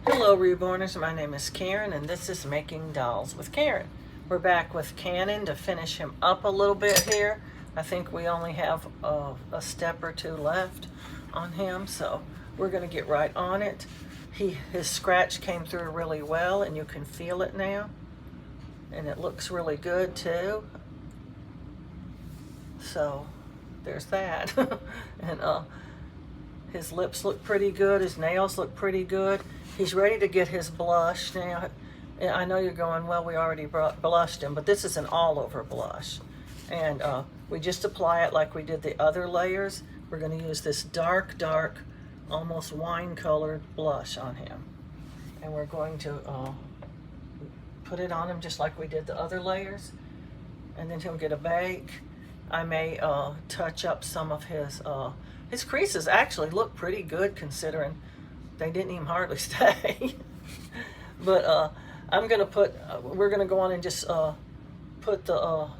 Hello Reborners, my name is Karen and this is Making Dolls with Karen. We're back with Canon to finish him up a little bit here. I think we only have a step or two left on him, so we're going to get right on it. His scratch came through really well and you can feel it now. And it looks really good too. So there's that. And his lips look pretty good, his nails look pretty good. He's ready to get his blush now. I know you're going, well, we already blushed him, but this is an all-over blush. And we just apply it like we did the other layers. We're going to use this dark, almost wine-colored blush on him. And we're going to put it on him just like we did the other layers. And then he'll get a bake. I may touch up some of his creases actually look pretty good considering they didn't even hardly stay. But we're gonna go on and just put the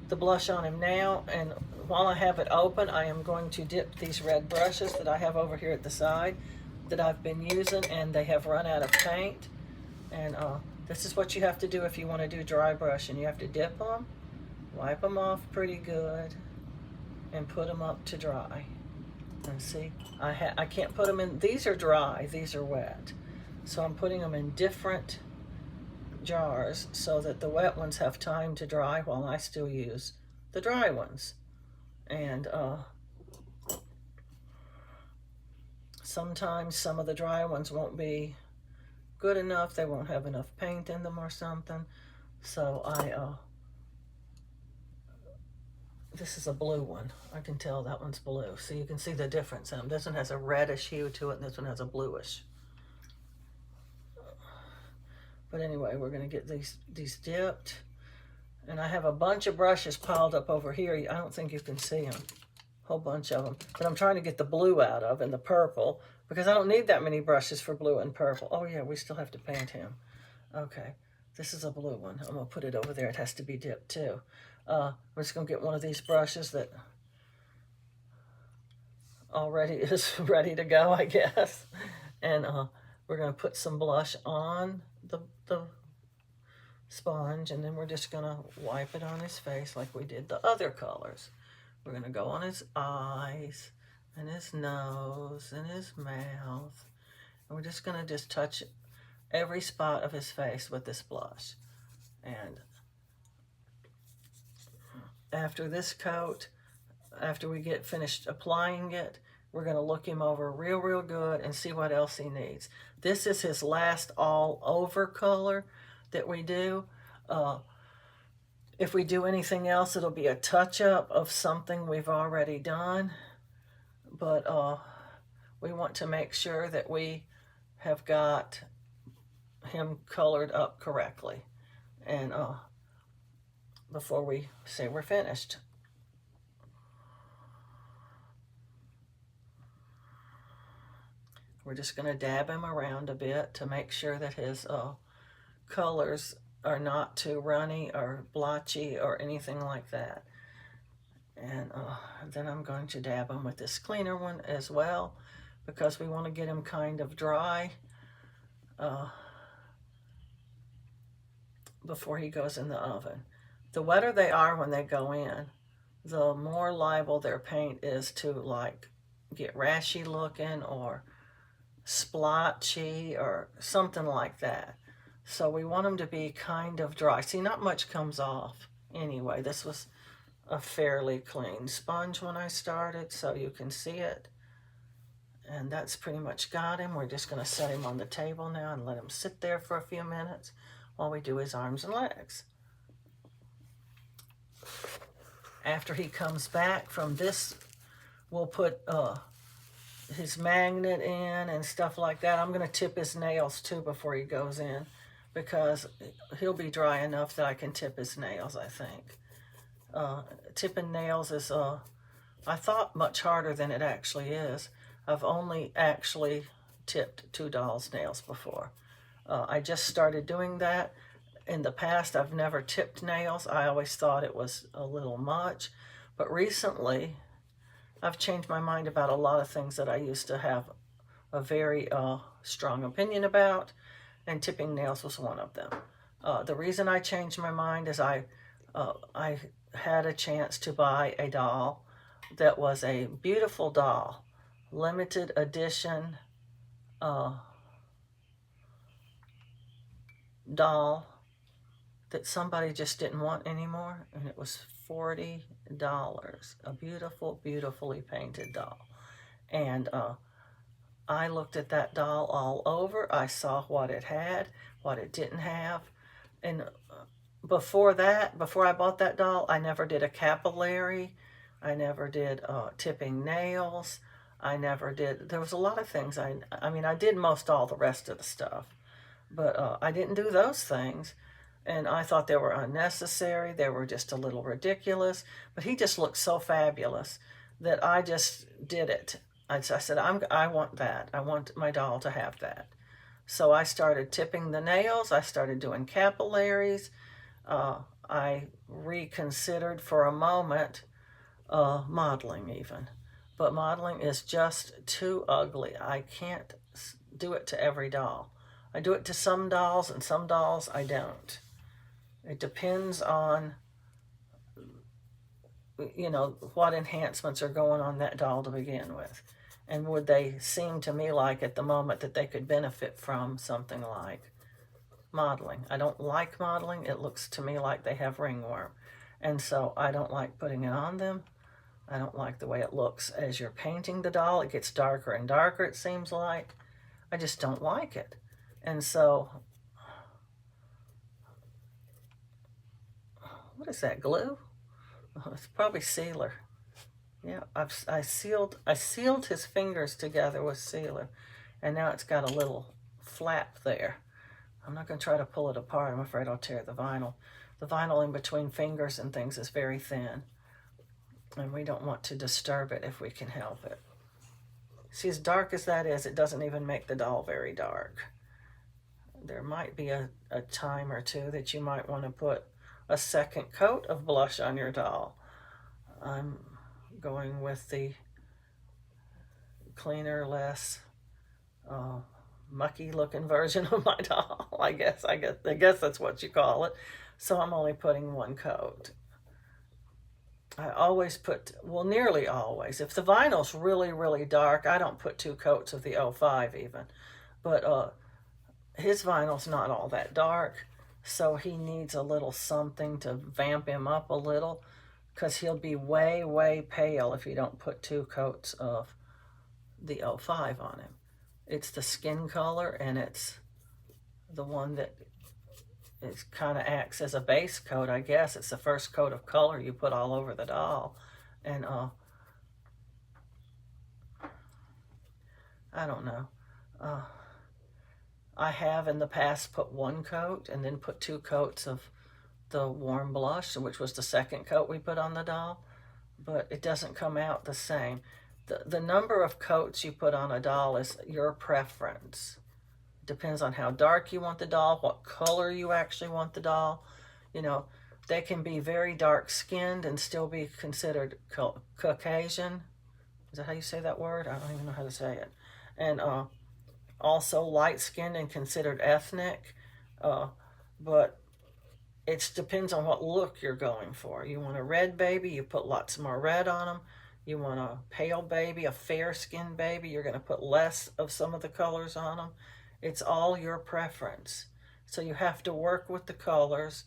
blush on him now. And while I have it open, I am going to dip these red brushes that I have over here at the side that I've been using, and they have run out of paint. And this is what you have to do if you want to do dry brushing. You have to dip them, wipe them off pretty good, and put them up to dry. And see, I can't put them in, these are dry, these are wet. So I'm putting them in different jars so that the wet ones have time to dry while I still use the dry ones. And sometimes some of the dry ones won't be good enough, they won't have enough paint in them or something. So this is a blue one. I can tell that one's blue. So you can see the difference in them. This one has a reddish hue to it, and this one has a bluish. But anyway, we're going to get these dipped. And I have a bunch of brushes piled up over here. I don't think you can see them. A whole bunch of them. But I'm trying to get the blue out of and the purple, because I don't need that many brushes for blue and purple. Oh yeah, we still have to paint him. Okay, this is a blue one. I'm going to put it over there. It has to be dipped too. We're just going to get one of these brushes that already is ready to go, I guess. And we're going to put some blush on the sponge, and then we're just going to wipe it on his face like we did the other colors. We're going to go on his eyes and his nose and his mouth. And we're just going to just touch every spot of his face with this blush. And after this coat, after we get finished applying it, we're going to look him over real good and see what else he needs. This is his last all over color that we do. If we do anything else, it'll be a touch-up of something we've already done. But we want to make sure that we have got him colored up correctly. And before we say we're finished. We're just going to dab him around a bit to make sure that his colors are not too runny or blotchy or anything like that. And then I'm going to dab him with this cleaner one as well, because we want to get him kind of dry before he goes in the oven. The wetter they are when they go in, the more liable their paint is to like get rashy looking or splotchy or something like that. So we want them to be kind of dry. See, not much comes off anyway. This was a fairly clean sponge when I started, so you can see it. And that's pretty much got him. We're just going to set him on the table now and let him sit there for a few minutes while we do his arms and legs. After he comes back from this, we'll put his magnet in and stuff like that. I'm going to tip his nails too before he goes in, because he'll be dry enough that I can tip his nails, I think. Tipping nails is, I thought, much harder than it actually is. I've only actually tipped 2 dolls' nails before. I just started doing that. In the past, I've never tipped nails. I always thought it was a little much. But recently, I've changed my mind about a lot of things that I used to have a very strong opinion about, and tipping nails was one of them. The reason I changed my mind is I had a chance to buy a doll that was a beautiful doll, limited edition doll that somebody just didn't want anymore, and it was $40. A beautiful, beautifully painted doll. And I looked at that doll all over. I saw what it had, what it didn't have. And before that, before I bought that doll, I never did a capillary. I never did tipping nails. I never did, there was a lot of things. I mean, I did most all the rest of the stuff, but I didn't do those things. And I thought they were unnecessary. They were just a little ridiculous. But he just looked so fabulous that I just did it. I said, I want that. I want my doll to have that. So I started tipping the nails. I started doing capillaries. I reconsidered for a moment modeling even. But modeling is just too ugly. I can't do it to every doll. I do it to some dolls, and some dolls I don't. It depends on, you know, what enhancements are going on that doll to begin with. And would they seem to me like at the moment that they could benefit from something like modeling. I don't like modeling. It looks to me like they have ringworm. And so I don't like putting it on them. I don't like the way it looks as you're painting the doll. It gets darker and darker, it seems like. I just don't like it. And so, what is that, glue? Oh, it's probably sealer. Yeah, I sealed his fingers together with sealer, and now it's got a little flap there. I'm not going to try to pull it apart. I'm afraid I'll tear the vinyl. The vinyl in between fingers and things is very thin, and we don't want to disturb it if we can help it. See, as dark as that is, it doesn't even make the doll very dark. There might be a time or two that you might want to put a second coat of blush on your doll. I'm going with the cleaner, less mucky looking version of my doll. I guess that's what you call it. So I'm only putting one coat. I always put, well, nearly always. If the vinyl's really, really dark, I don't put 2 coats of the 05 even. But his vinyl's not all that dark, so he needs a little something to vamp him up a little, because he'll be way, way pale if you don't put 2 coats of the 05 on him. It's the skin color, and it's the one that it kind of acts as a base coat, I guess. It's the first coat of color you put all over the doll. And I don't know. I have in the past put 1 coat and then put 2 coats of the warm blush, which was the second coat we put on the doll, but it doesn't come out the same. The number of coats you put on a doll is your preference. It depends on how dark you want the doll, what color you actually want the doll. You know, they can be very dark skinned and still be considered Caucasian. Is that how you say that word? I don't even know how to say it. And also light-skinned and considered ethnic, but it depends on what look you're going for. You want a red baby, you put lots more red on them. You want a pale baby, a fair-skinned baby, you're going to put less of some of the colors on them. It's all your preference. So you have to work with the colors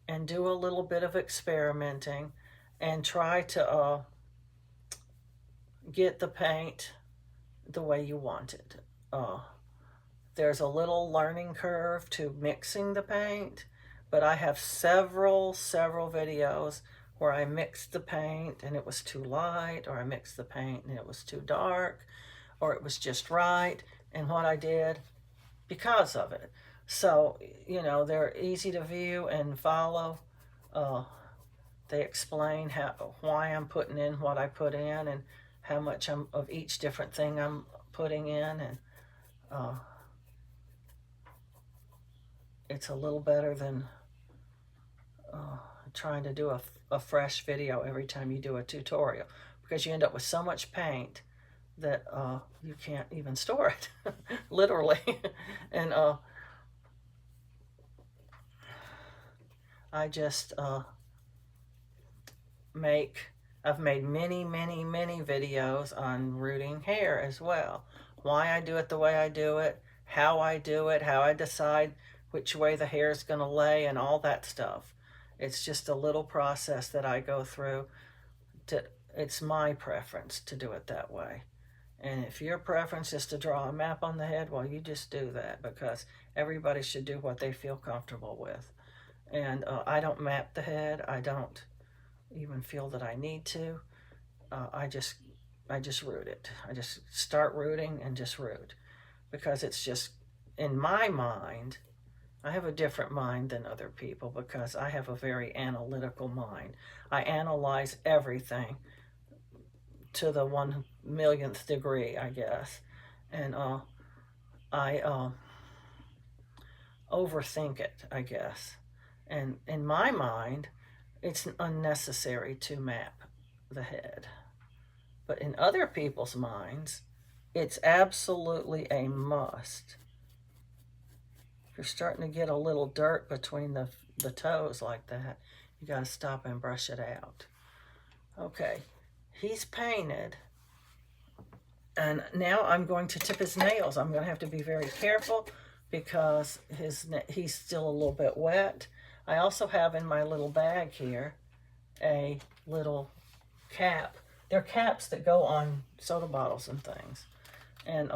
and do a little bit of experimenting and try to get the paint the way you want it. There's a little learning curve to mixing the paint, but I have several videos where I mixed the paint and it was too light, or I mixed the paint and it was too dark, or it was just right, and what I did because of it. So, you know, they're easy to view and follow. They explain why I'm putting in what I put in and how much of each different thing I'm putting in, and it's a little better than trying to do a fresh video every time you do a tutorial, because you end up with so much paint that you can't even store it, literally. And I just I've made many, many, many videos on rooting hair as well. Why I do it the way I do it, how I do it, how I decide which way the hair is going to lay, and all that stuff. It's just a little process that I go through. It's my preference to do it that way. And if your preference is to draw a map on the head, well, you just do that, because everybody should do what they feel comfortable with. And I don't map the head. I don't even feel that I need to. I just root it. I just start rooting and just root, because it's just, in my mind, I have a different mind than other people, because I have a very analytical mind. I analyze everything to the 1,000,000th degree, I guess. And I overthink it, I guess. And in my mind, it's unnecessary to map the head. But in other people's minds, it's absolutely a must. If you're starting to get a little dirt between the toes like that, you got to stop and brush it out. Okay, he's painted. And now I'm going to tip his nails. I'm going to have to be very careful, because he's still a little bit wet. I also have in my little bag here a little cap. They're caps that go on soda bottles and things. And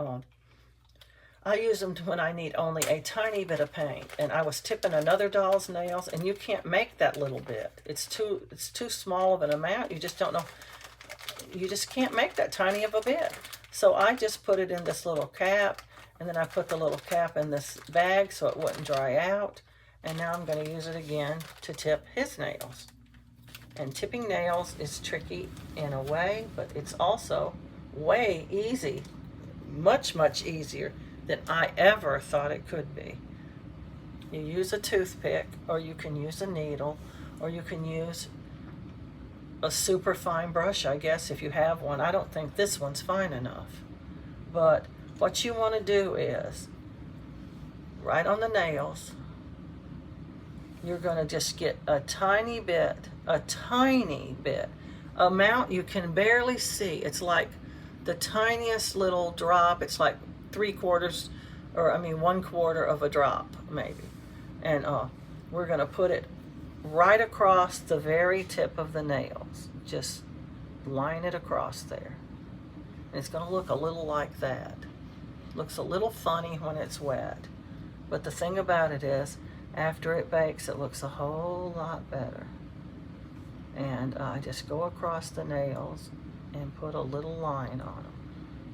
I use them when I need only a tiny bit of paint. And I was tipping another doll's nails, and you can't make that little bit. It's too small of an amount. You just don't know. You just can't make that tiny of a bit. So I just put it in this little cap, and then I put the little cap in this bag so it wouldn't dry out. And now I'm going to use it again to tip his nails. And tipping nails is tricky in a way, but it's also way easy, much, much easier than I ever thought it could be. You use a toothpick, or you can use a needle, or you can use a super fine brush, I guess, if you have one. I don't think this one's fine enough. But what you want to do is, right on the nails, you're going to just get a tiny bit, amount you can barely see. It's like the tiniest little drop. It's like 1/4 of a drop, maybe. And we're going to put it right across the very tip of the nails. Just line it across there. And it's going to look a little like that. Looks a little funny when it's wet. But the thing about it is, after it bakes, it looks a whole lot better. And I just go across the nails and put a little line on them.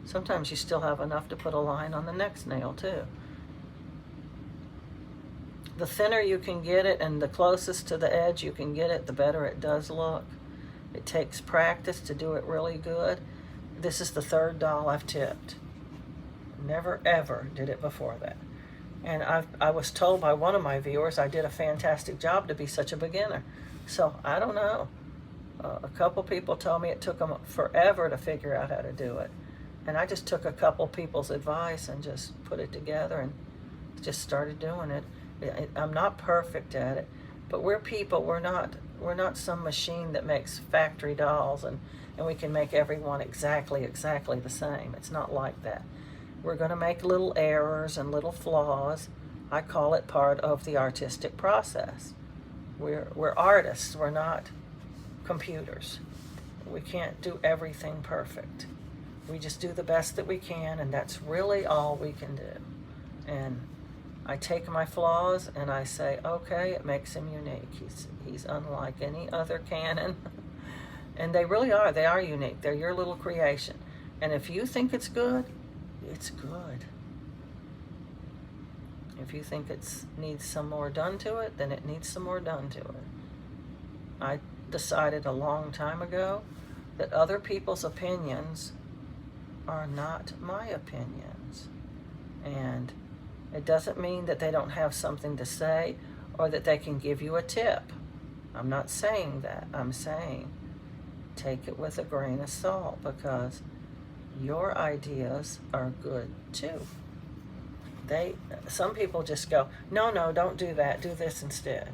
Sometimes you still have enough to put a line on the next nail too. The thinner you can get it and the closest to the edge you can get it, the better it does look. It takes practice to do it really good. This is the third doll I've tipped. Never ever did it before that. And I was told by one of my viewers I did a fantastic job to be such a beginner. So I don't know. A couple people told me it took them forever to figure out how to do it. And I just took a couple people's advice and just put it together and just started doing it. I'm not perfect at it, but we're people. We're not some machine that makes factory dolls and we can make everyone exactly the same. It's not like that. We're going to make little errors and little flaws. I call it part of the artistic process. We're artists. We're not computers. We can't do everything perfect. We just do the best that we can, and that's really all we can do. And I take my flaws and I say, okay, it makes him unique. He's unlike any other Canon. And they really are. They are unique. They're your little creation. And if you think it's good, it's good. If you think it needs some more done to it, then it needs some more done to it. I decided a long time ago that other people's opinions are not my opinions. And it doesn't mean that they don't have something to say or that they can give you a tip. I'm not saying that. I'm saying take it with a grain of salt, because your ideas are good too. Some people just go, no, don't do that, do this instead.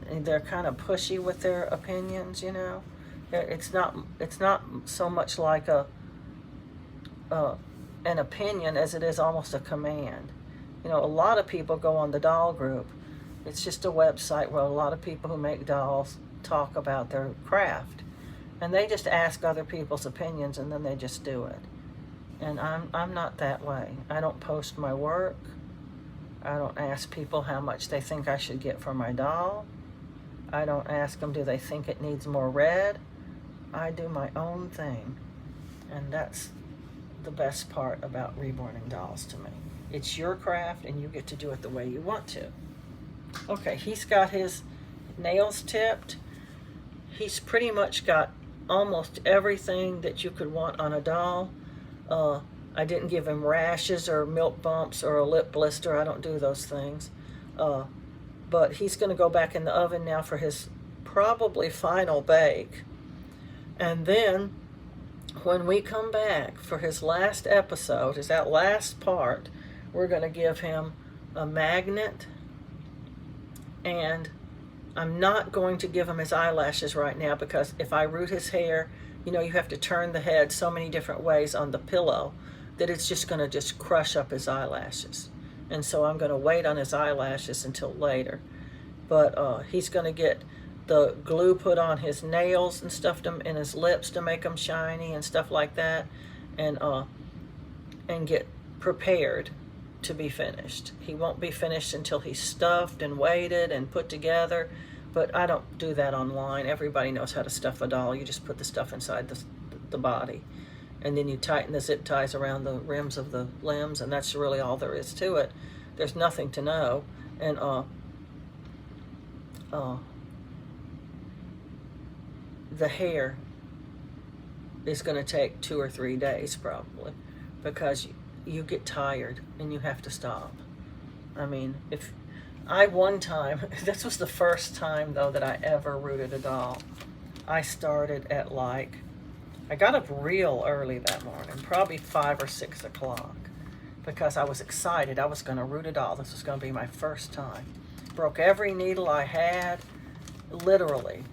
And they're kind of pushy with their opinions, you know. It's not so much like an opinion as it is almost a command. You know, a lot of people go on the doll group. It's just a website where a lot of people who make dolls talk about their craft, and they just ask other people's opinions and then they just do it. And I'm not that way. I don't post my work. I don't ask people how much they think I should get for my doll. I don't ask them, do they think it needs more red? I do my own thing. And that's the best part about reborning dolls to me. It's your craft and you get to do it the way you want to. Okay, he's got his nails tipped. He's pretty much got almost everything that you could want on a doll. I didn't give him rashes or milk bumps or a lip blister. I don't do those things. But he's going to go back in the oven now for his probably final bake. And then when we come back for his last episode, is that last part, we're going to give him a magnet. And I'm not going to give him his eyelashes right now because if I root his hair, you know, you have to turn the head so many different ways on the pillow that it's just going to just crush up his eyelashes. And so I'm going to wait on his eyelashes until later. But he's going to get the glue put on his nails and stuff and his lips to make them shiny and stuff like that, and get prepared to be finished. He won't be finished until he's stuffed and weighted and put together, but I don't do that online. Everybody knows how to stuff a doll. You just put the stuff inside the body, and then you tighten the zip ties around the rims of the limbs, and that's really all there is to it. There's nothing to know. And the hair is going to take 2 or 3 days probably, because you get tired and you have to stop. I mean, if I one time, this was the first time though that I ever rooted a doll. I started at I got up real early that morning, probably 5 or 6 o'clock, because I was excited. I was going to root a doll. This was going to be my first time. Broke every needle I had, literally.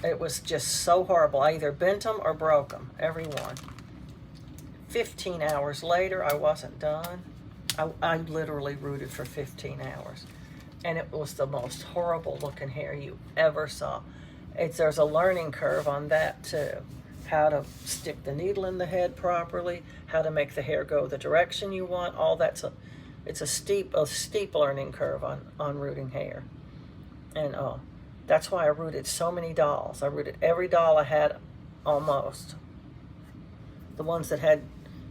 It was just so horrible. I either bent them or broke them, every one. 15 hours later, I wasn't done. I literally rooted for 15 hours. And it was the most horrible looking hair you ever saw. There's a learning curve on that too. How to stick the needle in the head properly, how to make the hair go the direction you want. All that's it's a steep learning curve on rooting hair. And that's why I rooted so many dolls. I rooted every doll I had almost. The ones that had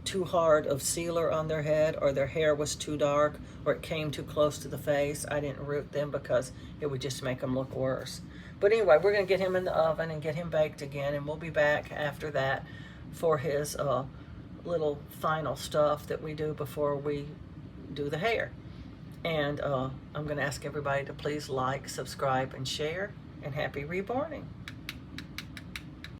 too hard of sealer on their head, or their hair was too dark, or it came too close to the face, I didn't root them because it would just make them look worse. But anyway, we're going to get him in the oven and get him baked again, and we'll be back after that for his little final stuff that we do before we do the hair. And I'm going to ask everybody to please like, subscribe, and share, and happy reborning.